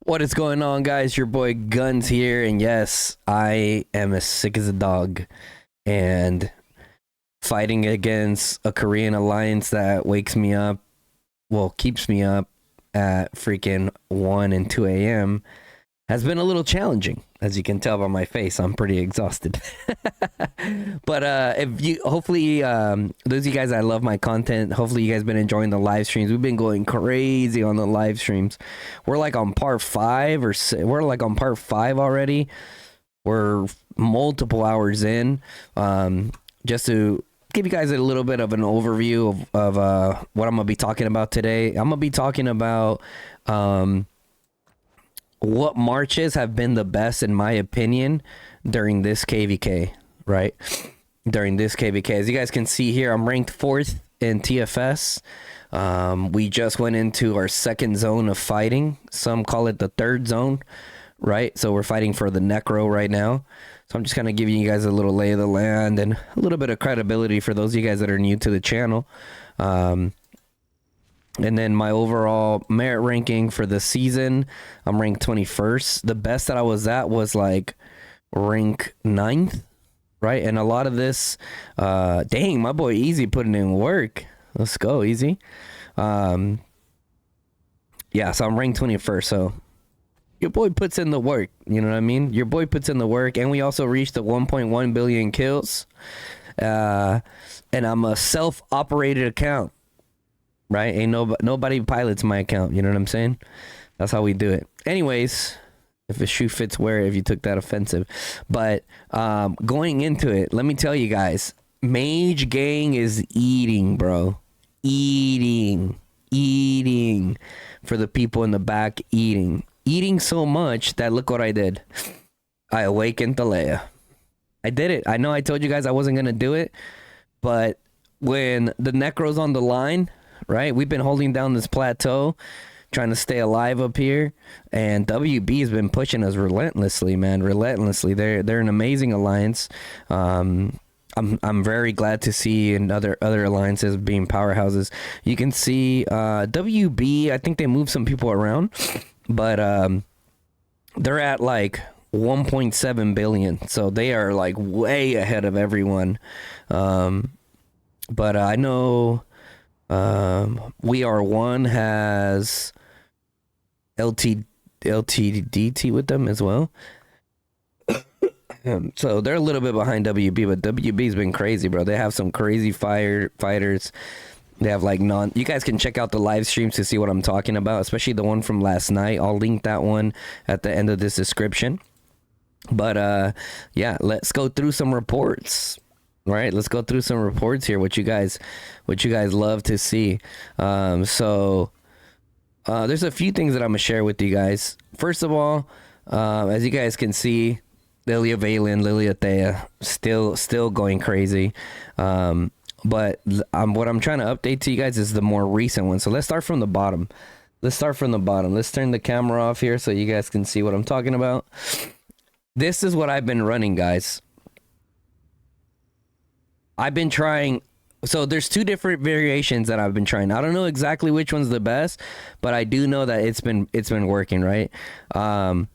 What is going on, guys? Your boy Guns here, and yes, I am as sick as a dog and fighting against a Korean alliance that wakes me up, well, keeps me up at freaking 1 and 2 a.m. has been a little challenging. As you can tell by my face, I'm pretty exhausted. But if you, hopefully, those of you guys that love my content, hopefully you guys been enjoying the live streams. We've been going crazy on the live streams. We're like on part 5 we're like on part 5 already. We're multiple hours in. Just to give you guys a little bit of an overview of what I'm gonna be talking about today. I'm gonna be talking about what marches have been the best in my opinion during this KVK, right? During this KVK, as you guys can see here, I'm ranked 4th in TFS. We just went into our 2nd zone of fighting. Some call it the 3rd zone, right? So we're fighting for the Necro right now. So I'm just kind of giving you guys a little lay of the land and a little bit of credibility for those of you guys that are new to the channel. And then my overall merit ranking for the season, I'm ranked 21st. The best that I was at was like rank 9th, right? And a lot of this, dang, my boy Easy putting in work. Let's go, Easy. Yeah, so I'm ranked 21st. So your boy puts in the work. You know what I mean? Your boy puts in the work. And we also reached the 1.1 billion kills. And I'm a self-operated account. Right? Ain't nobody pilots my account. You know what I'm saying? That's how we do it. Anyways, if a shoe fits, wear it if you took that offensive. But going into it, let me tell you guys, Mage Gang is eating, bro. Eating for the people in the back. Eating so much that look what I did. I awakened the Leia. I did it. I know I told you guys I wasn't going to do it. But when the Necro's on the line, right? We've been holding down this plateau, trying to stay alive up here, and WB has been pushing us relentlessly, man. Relentlessly. They're an amazing alliance. I'm very glad to see in other alliances being powerhouses. You can see WB. I think they moved some people around, but they're at like 1.7 billion, so they are like way ahead of everyone. But I know. We Are One has LTDT with them as well. So they're a little bit behind WB, but WB's been crazy, bro. They have some crazy fighters. They have like you guys can check out the live streams to see what I'm talking about, especially the one from last night. I'll link that one at the end of this description. But yeah, let's go through some reports. All right, let's go through some reports here. What you guys love to see. So there's a few things that I'm gonna share with you guys. First of all, as you guys can see, Lilia Valen, Lilia Thea, still going crazy. But what I'm trying to update to you guys is the more recent one. So let's start from the bottom. Let's turn the camera off here so you guys can see what I'm talking about. This is what I've been running, guys. I've been trying, so there's 2 different variations that I've been trying. I don't know exactly which one's the best, but I do know that it's been working, right? The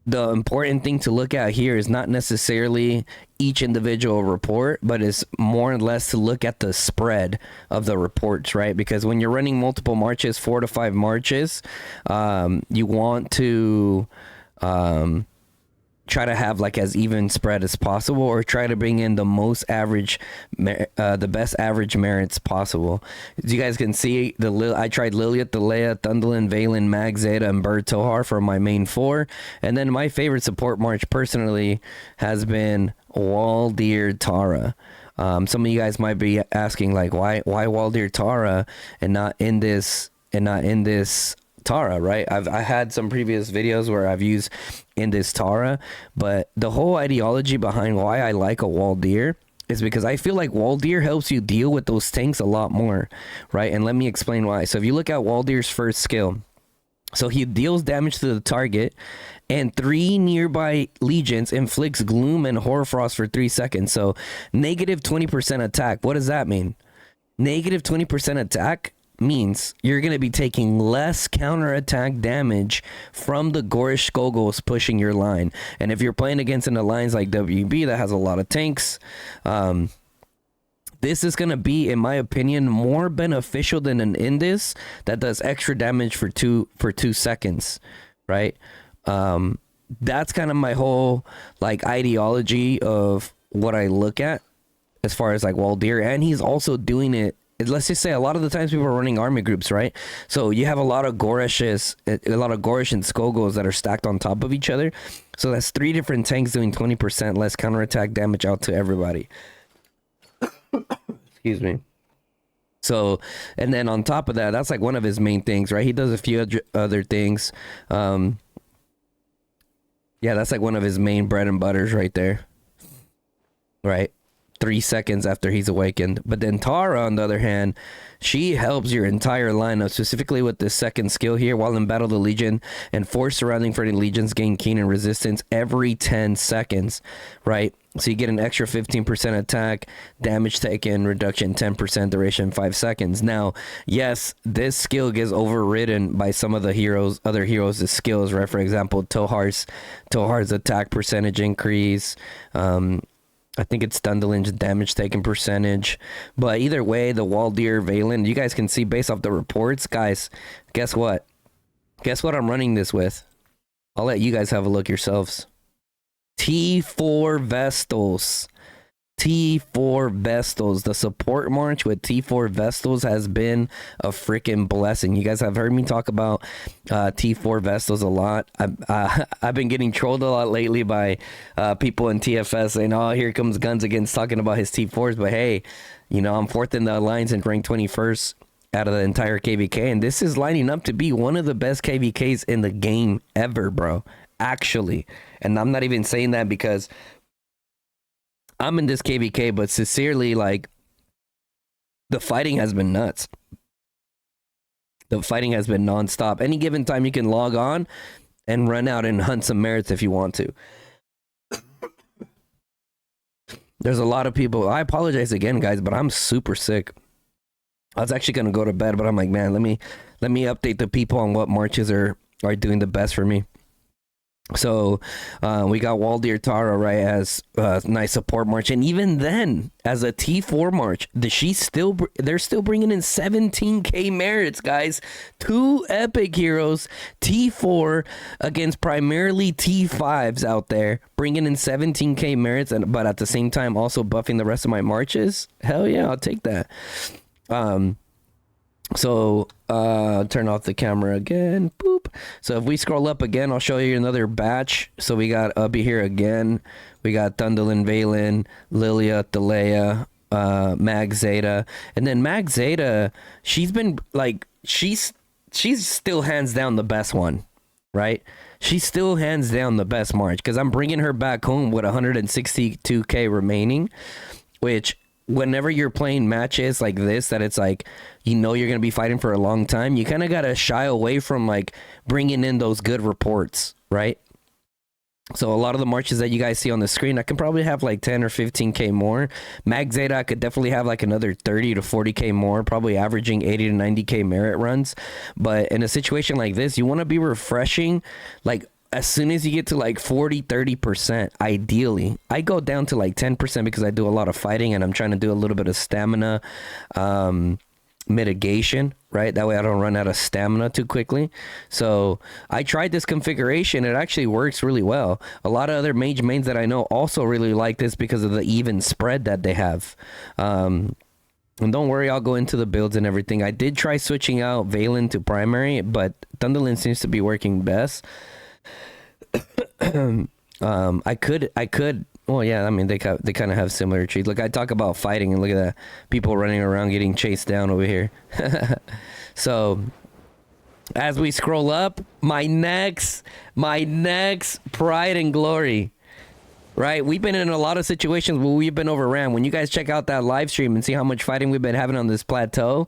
important thing to look at here is not necessarily each individual report, but it's more or less to look at the spread of the reports, right? Because when you're running multiple marches, 4 to 5 marches, you want to try to have like as even spread as possible, or try to bring in the most average, the best average merits possible. As you guys can see, I tried Liliat, the Leia, Thunderlin, Valen, Mag, Zeta, and Bird Tohar for my main 4. And then my favorite support march personally has been Waldir Tara. Some of you guys might be asking like, why Waldir Tara and not in this Tara, right? I had some previous videos where I've used in this Tara, but the whole ideology behind why I like a Waldir is because I feel like Waldir helps you deal with those tanks a lot more, right? And let me explain why. So if you look at Waldir's first skill, so he deals damage to the target, and 3 nearby legions inflicts gloom and hoarfrost for 3 seconds. So negative 20% attack. What does that mean? Negative 20% attack means you're going to be taking less counterattack damage from the Gorish Skogos pushing your line. And if you're playing against an alliance like WB that has a lot of tanks, this is going to be, in my opinion, more beneficial than an Indus that does extra damage for 2 seconds, right? That's kind of my whole like ideology of what I look at as far as like Waldir. And he's also doing it, let's just say a lot of the times people are running army groups, right? So you have a lot of Gorish and Skogos that are stacked on top of each other. So that's 3 different tanks doing 20% less counterattack damage out to everybody. Excuse me. So, and then on top of that, that's like one of his main things, right? He does a few other things. Yeah, that's like one of his main bread and butters right there. Right? 3 seconds after he's awakened. But then Tara, on the other hand, she helps your entire lineup, specifically with this second skill here. While in Battle of the Legion and force surrounding for the Legions gain keen and resistance every 10 seconds, right? So you get an extra 15% attack, damage taken, reduction 10%, duration 5 seconds. Now, yes, this skill gets overridden by some of the heroes, other heroes' skills, right? For example, Tohar's attack percentage increase. I think it's Dundalin's damage taken percentage. But either way, the Waldir, Valen, you guys can see based off the reports. Guys, guess what? Guess what I'm running this with? I'll let you guys have a look yourselves. T4 Vestals. T4 Vestals. The support march with T4 Vestals has been a freaking blessing. You guys have heard me talk about T4 Vestals a lot. I've been getting trolled a lot lately by people in TFS saying, oh, here comes Guns Against talking about his T4s. But hey, you know, I'm 4th in the Alliance and ranked 21st out of the entire KVK. And this is lining up to be one of the best KVKs in the game ever, bro. Actually. And I'm not even saying that because I'm in this KVK, but sincerely, like, the fighting has been nuts. The fighting has been nonstop. Any given time you can log on and run out and hunt some merits if you want to. There's a lot of people. I apologize again, guys, but I'm super sick. I was actually gonna go to bed, but I'm like, man, let me update the people on what marches are doing the best for me. So we got Waldir Tara, right, as a nice support march. And even then, as a T4 march, they're still bringing in 17k merits, guys. 2 epic heroes, T4 against primarily T5s out there, bringing in 17k merits, but at the same time also buffing the rest of my marches. Hell yeah, I'll take that. So turn off the camera again. Boop. So if we scroll up again, I'll show you another batch. So we got Ubby here again. We got Thundalin, Valen, Lilia, Thalea, Mag Zeta. And then Mag Zeta, she's been like, she's still hands down the best one, right? She's still hands down the best march because I'm bringing her back home with 162k remaining, which whenever you're playing matches like this, that it's like, you know, you're going to be fighting for a long time, you kind of got to shy away from like bringing in those good reports, right? So a lot of the marches that you guys see on the screen, I can probably have like 10 or 15k more. Mag Zeta, I could definitely have like another 30 to 40k more, probably averaging 80 to 90k merit runs. But in a situation like this, you want to be refreshing like as soon as you get to like 40-30%, ideally. I go down to like 10% because I do a lot of fighting and I'm trying to do a little bit of stamina mitigation, right? That way I don't run out of stamina too quickly. So I tried this configuration. It actually works really well. A lot of other mage mains that I know also really like this because of the even spread that they have. And don't worry, I'll go into the builds and everything. I did try switching out Valen to primary, but Thunderlin seems to be working best. I could. Well, yeah. I mean, they kind of have similar trees. Look, I talk about fighting, and look at that, people running around getting chased down over here. So, as we scroll up, my next pride and glory. Right, we've been in a lot of situations where we've been overran. When you guys check out that live stream and see how much fighting we've been having on this plateau,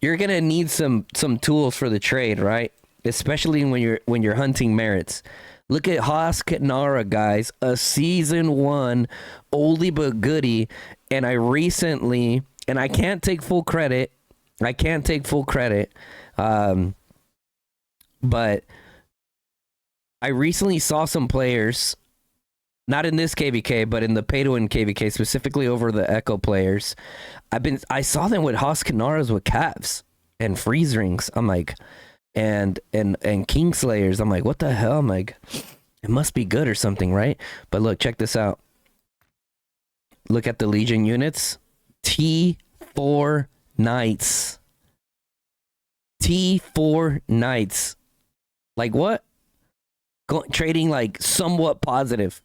you're gonna need some tools for the trade, right? Especially when you're hunting merits. Look at Hosk Nara, guys, a season 1 oldie but goodie, and I recently, and I can't take full credit, I can't take full credit. But I recently saw some players, not in this KVK, but in the pay to win KVK, specifically over the Echo players. I saw them with Hoskinaras with Cavs and freeze rings. I'm like, and Kingslayers. I'm like, what the hell? I'm like, it must be good or something, right? But look, check this out. Look at the Legion units. T4 Knights. T4 Knights. Like what? Trading like somewhat positive.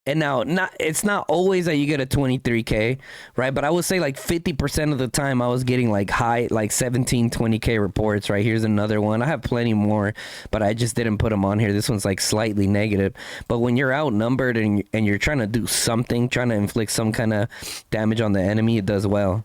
And now, it's not always that you get a 23K, right? But I would say like 50% of the time I was getting like high, like 17, 20K reports, right? Here's another one. I have plenty more, but I just didn't put them on here. This one's like slightly negative. But when you're outnumbered and you're trying to do something, trying to inflict some kind of damage on the enemy, it does well.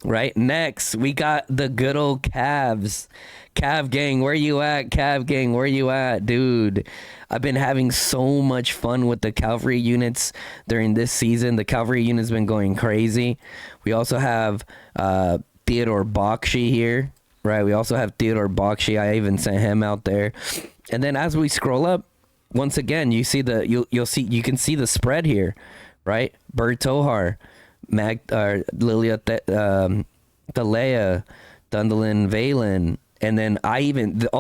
Right, next we got the good old Cavs. Cav gang, where you at? Cav gang, where you at? Dude, I've been having so much fun with the Cavalry units during this season. The Cavalry unit's been going crazy. We also have Theodore Bakshi here, right? We also have Theodore Bakshi. I even sent him out there. And then as we scroll up, once again, you see you can see the spread here, right? Bird Tohar, Lilia Thalea, Dundalin Valen, and then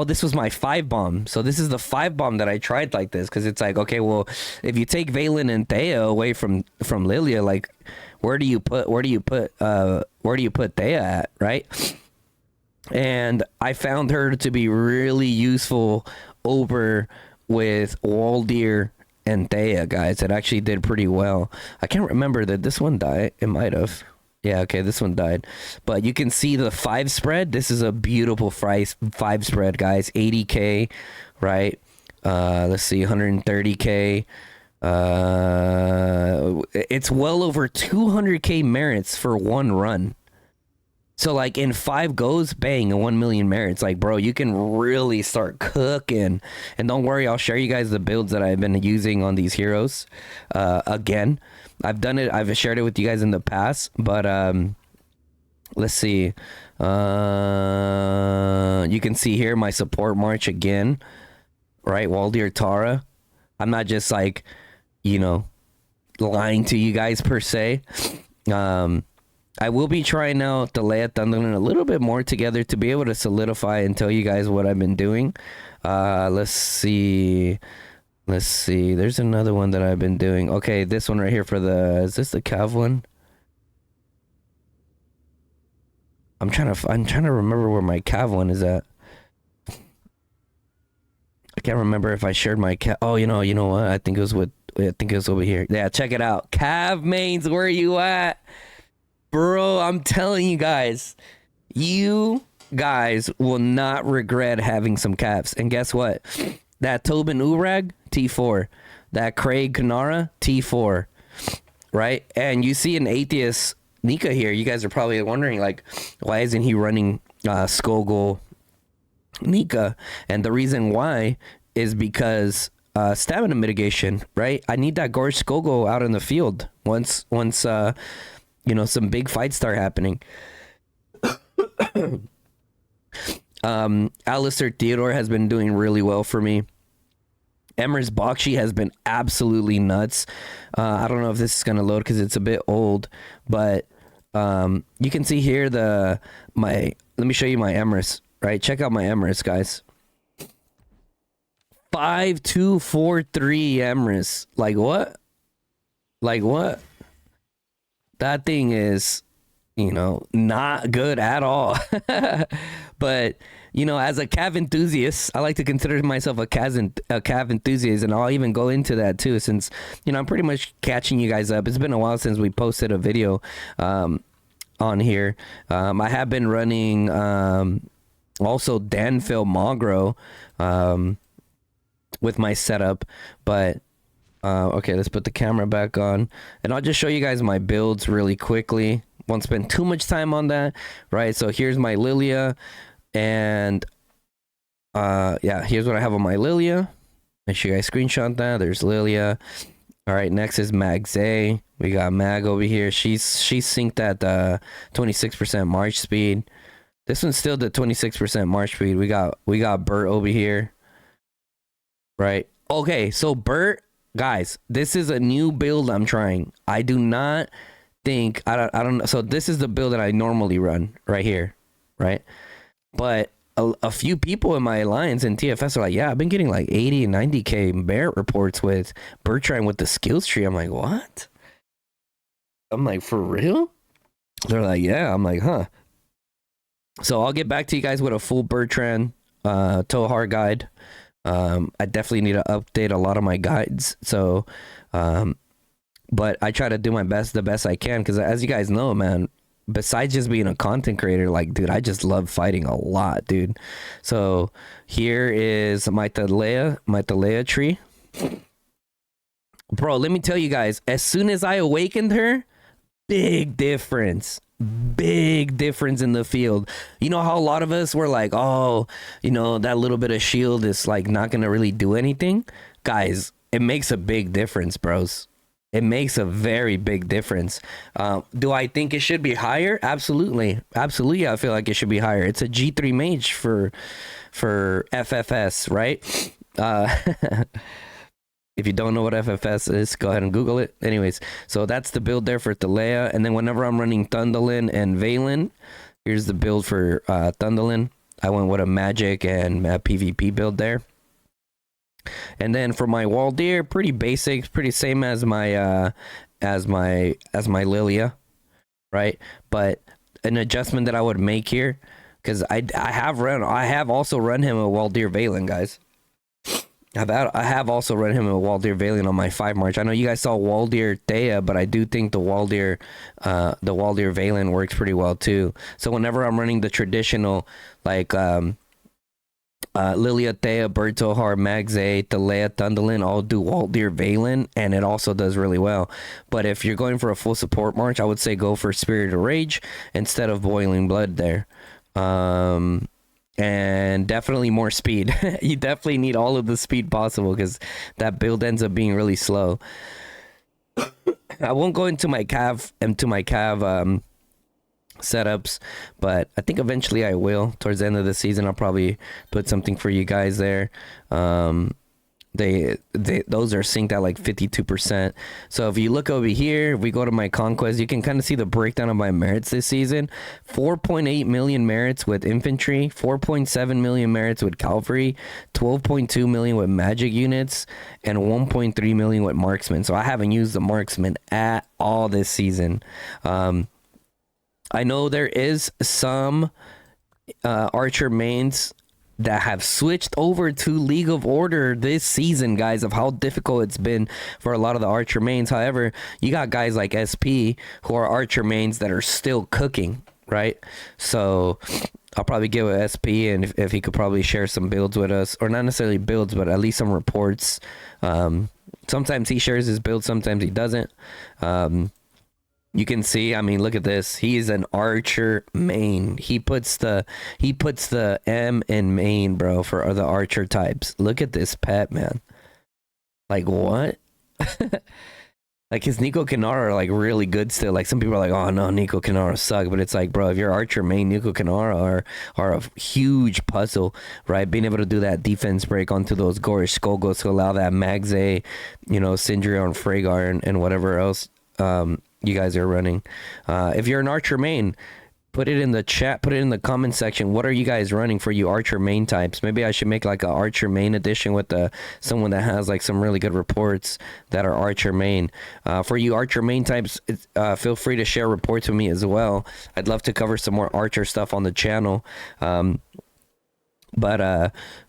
this was my 5 bomb. So this is the 5 bomb that I tried like this, because it's like, okay, well, if you take Valen and Thea away from Lilia, like where do you put Thea at, right? And I found her to be really useful over with Waldir and Thea, guys. It actually did pretty well. I can't remember that this one died. It might have. Yeah, okay, this one died. But you can see the 5 spread. This is a beautiful 5 spread, guys. 80K, right? Let's see, 130K. It's well over 200K merits for one run. So like in 5 goes, bang, and 1 million merits. Like, bro, you can really start cooking. And don't worry, I'll share you guys the builds that I've been using on these heroes. Again, I've done it. I've shared it with you guys in the past. But let's see. You can see here my support march again. Right, Waldir Tara. I'm not just like, lying to you guys per se. I will be trying out the Leia Thunderland a little bit more together to be able to solidify and tell you guys what I've been doing. Let's see. There's another one that I've been doing. Okay, this one right here is this the Cav one? I'm trying to remember where my Cav one is at. I can't remember if I shared my Cav. Oh, you know what? I think it was over here. Yeah, check it out. Cav mains, where you at? Bro, I'm telling you guys will not regret having some Cavs. And guess what? That Tobin Urag, T4. That Craig Kanara, T4. Right? And you see an Atheist Nika here. You guys are probably wondering, like, why isn't he running Skogul Nika? And the reason why is because stamina mitigation, right? I need that Gorge Skogul out in the field once some big fights start happening. Alistair Theodore has been doing really well for me. Emrys Bakshi has been absolutely nuts. I don't know if this is going to load because it's a bit old, but you can see here let me show you my Emrys, right? Check out my Emrys, guys. 5243 Emrys. Like what? That thing is, not good at all. But, as a Cav enthusiast, I like to consider myself a Cav enthusiast, and I'll even go into that too, since, I'm pretty much catching you guys up. It's been a while since we posted a video on here. I have been running also Danville Magro with my setup, but okay, let's put the camera back on, and I'll just show you guys my builds really quickly. Won't spend too much time on that, right? So here's my Lilia, and here's what I have on my Lilia. Make sure you guys screenshot that. There's Lilia. All right, next is Mag's A. We got Mag over here. She's synced at 26% march speed. This one's still the 26% march speed. We got Bert over here. Right. Okay, so Bert, guys, this is a new build I'm trying. I do not think I don't know. So this is the build that I normally run right here, right? But a few people in my alliance and TFS are like, yeah, I've been getting like 80 and 90k merit reports with Bertrand with the skills tree. I'm like, what? I'm like, for real? They're like, yeah. I'm like, huh. So I'll get back to you guys with a full Bertrand Tohar guide. I definitely need to update a lot of my guides. So, but I try to do my best, the best I can, because as you guys know, man, besides just being a content creator, like, dude, I just love fighting a lot, dude. So here is my Thalea tree. Bro, let me tell you guys, as soon as I awakened her, big difference in the field. You know how a lot of us were like, oh, you know, that little bit of shield is like not gonna really do anything. Guys, it makes a big difference, bros. It makes a very big difference. Do I think it should be higher? Absolutely. I feel like it should be higher. It's a G3 mage for FFS, right? If you don't know what FFS is, go ahead and Google it. Anyways, so that's the build there for Thalea. And then whenever I'm running Thundolin and Valen, here's the build for Thundolin. I went with a magic and PvP build there. And then for my Waldir, pretty basic, pretty same as my Lilia, right? But an adjustment that I would make here, because I have also run him a Waldir Valen, guys. I have also run him a Waldir Valen on my 5 March. I know you guys saw Waldir Thea, but I do think the Waldir Valen works pretty well too. So whenever I'm running the traditional, like Lilia Thea, Bertohar, Magze, Thalea, Thundolin, all do Waldir Valen, and it also does really well. But if you're going for a full support march, I would say go for Spirit of Rage instead of Boiling Blood there. And definitely more speed. You definitely need all of the speed possible, because that build ends up being really slow. I won't go into my cav setups, but I think eventually I will. Towards the end of the season, I'll probably put something for you guys there. Those are synced at like 52%. So if you look over here, if we go to my conquest, you can kind of see the breakdown of my merits this season. 4.8 million merits with infantry, 4.7 million merits with cavalry, 12.2 million with magic units, and 1.3 million with marksmen. So I haven't used the marksman at all this season. I know there is some archer mains that have switched over to League of Order this season, guys, of how difficult it's been for a lot of the archer mains. However, you got guys like SP who are archer mains that are still cooking, right? So I'll probably give it SP, and if he could probably share some builds with us, or not necessarily builds, but at least some reports. Sometimes he shares his build, sometimes he doesn't. You can see, I mean, look at this. He's an archer main. He puts the M in main, bro, for the archer types. Look at this pet, man. Like, what? Like, his Nico Kanara are like really good still. Like, some people are like, oh no, Nico Kanara suck. But it's like, bro, if you're archer main, Nico Kanara are a huge puzzle, right? Being able to do that defense break onto those Gorish Skogos to allow that Magze, you know, Sindri on Freygar and whatever else you guys are running. If you're an archer main, put it in the chat, put it in the comment section. What are you guys running for you archer main types? Maybe I should make like an archer main edition with someone that has like some really good reports that are archer main. For you archer main types, feel free to share reports with me as well. I'd love to cover some more archer stuff on the channel. But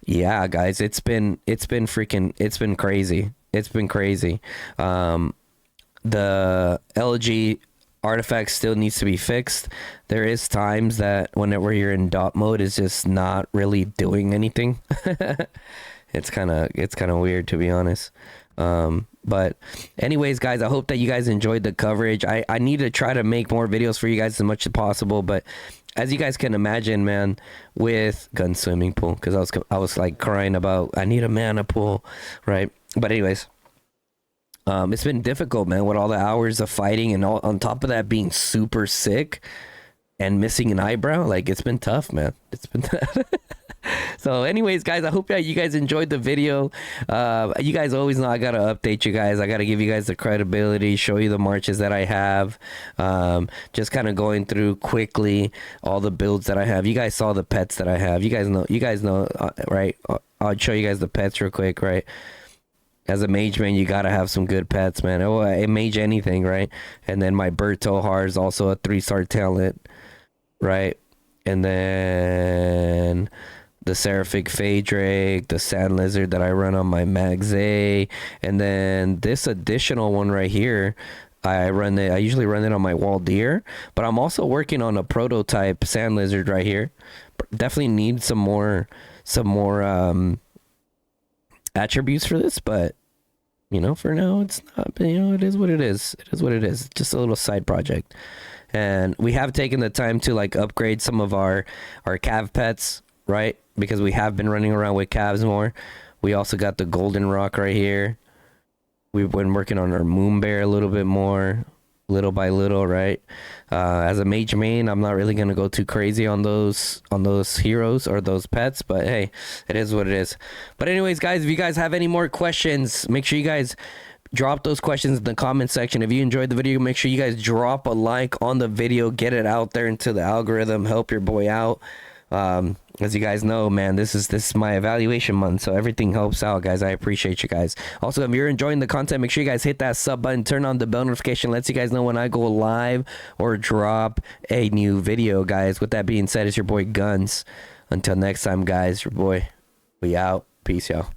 yeah, guys, it's been crazy. It's been crazy. The LG artifact still needs to be fixed. There is times that whenever you're in dot mode, it's just not really doing anything. It's kind of weird, to be honest. But anyways, guys, I hope that you guys enjoyed the coverage. I need to try to make more videos for you guys as much as possible, but as you guys can imagine, man, with gun swimming pool, because I was like crying about I need a mana pool, right? But anyways, It's been difficult, man, with all the hours of fighting and all, on top of that being super sick and missing an eyebrow. Like, it's been tough, man. It's been So anyways, guys, I hope that you guys enjoyed the video. You guys always know I gotta update you guys. I gotta give you guys the credibility, show you the marches that I have. Just kind of going through quickly all the builds that I have. You guys saw the pets that I have. You guys know, right? I'll show you guys the pets real quick, right? As a mage, man, you gotta have some good pets, man. Oh, a mage anything, right? And then my Bertohar is also a 3-star talent, right? And then the Seraphic Phaedrake, the Sand Lizard that I run on my Magze, and then this additional one right here, I usually run it on my Waldir, but I'm also working on a prototype Sand Lizard right here. Definitely need some more attributes for this, but you know, for now it's not, you know, it is what it is. It is what it is. It's just a little side project. And we have taken the time to like upgrade some of our cav pets, right? Because we have been running around with calves more. We also got the golden rock right here. We've been working on our moon bear a little bit more, little by little, right? As a mage main, I'm not really gonna go too crazy on those heroes or those pets, but hey, it is what it is. But anyways, guys, if you guys have any more questions, make sure you guys drop those questions in the comment section. If you enjoyed the video, make sure you guys drop a like on the video, get it out there into the algorithm, help your boy out. As you guys know, man, this is my evaluation month, so everything helps out, guys. I appreciate you guys. Also, if you're enjoying the content, make sure you guys hit that sub button, turn on the bell notification, lets you guys know when I go live or drop a new video, guys. With that being said, it's your boy Guns. Until next time, guys, your boy, we out. Peace, y'all.